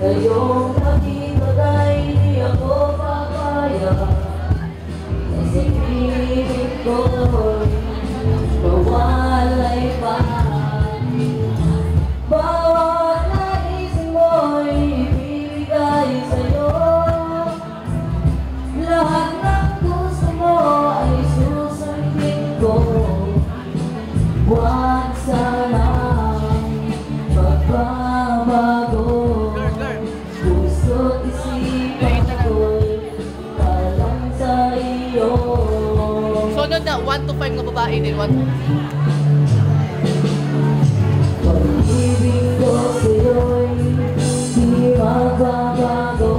Ngayong nakita ka'y di ako papayag. Kasi piling ko'y mawalay pa. Bawat nais mo'y ibibigay sa'yo. Lahat ng gusto mo ay susundin ko. Huwag sanang magbabago. Puso't isipan ko'y palang sa iyo. Sunod na 1 to 5 na babae din. 1 Pag-ibig ko sa'yo'y di magbabago.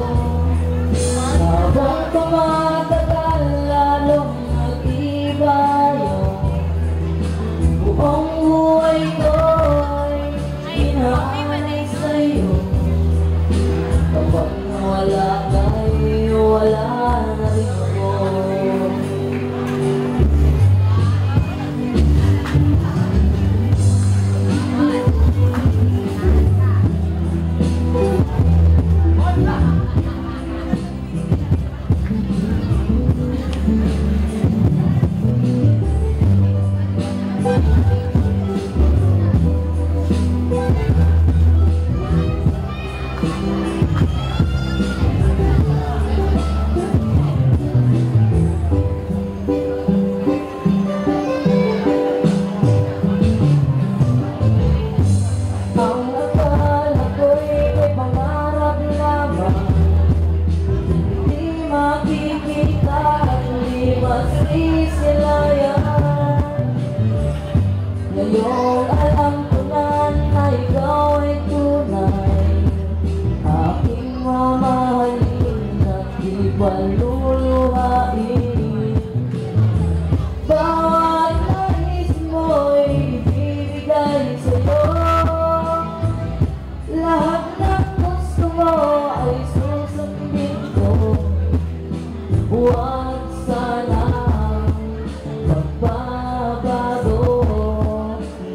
Habang tumatagal lalong nag-ibayo. Buong buhay ko'y inaalay sa'yo. Kapag wala ka'y wala na rin ako. Ngayong alam ko na ikaw ay tunay, aking mamahalin at di paluluhain. Bawat nais mo'y ibibigay sa'yo. Lahat ng gusto mo ay susundin ko. Huwag sanang magbabago.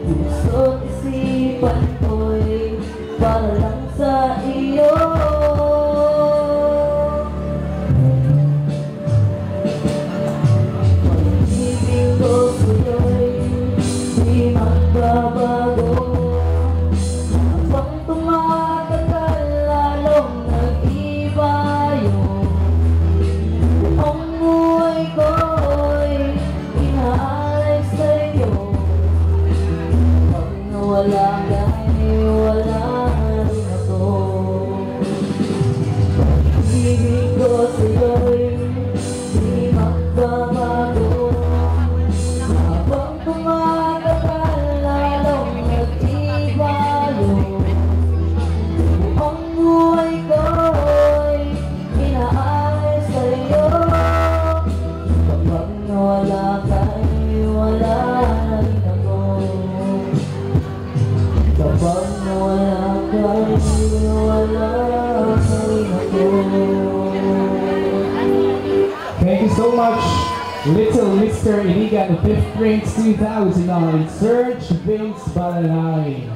Puso't isipan ko'y para lang sa iyo. Pag-ibig ko sa'yo'y di magbabago. Habang tumatagal lalong nag-ibayo. Buong buhay ko'y inaalay sa'yo. Wala ka'y wala rin ako. Pag-ibig ko sa'yo'y di magbabago. Habang tumatagal lalong nag-ibayo. Buong buhay ko'y inaalay sa'yo. Kapag wala ka'y wala rin ako. Kapag wala ka'y wala rin ako. Thank you so much, Little Mr. Iligan, the 5th Prince 2009, Serge Vince Balanay.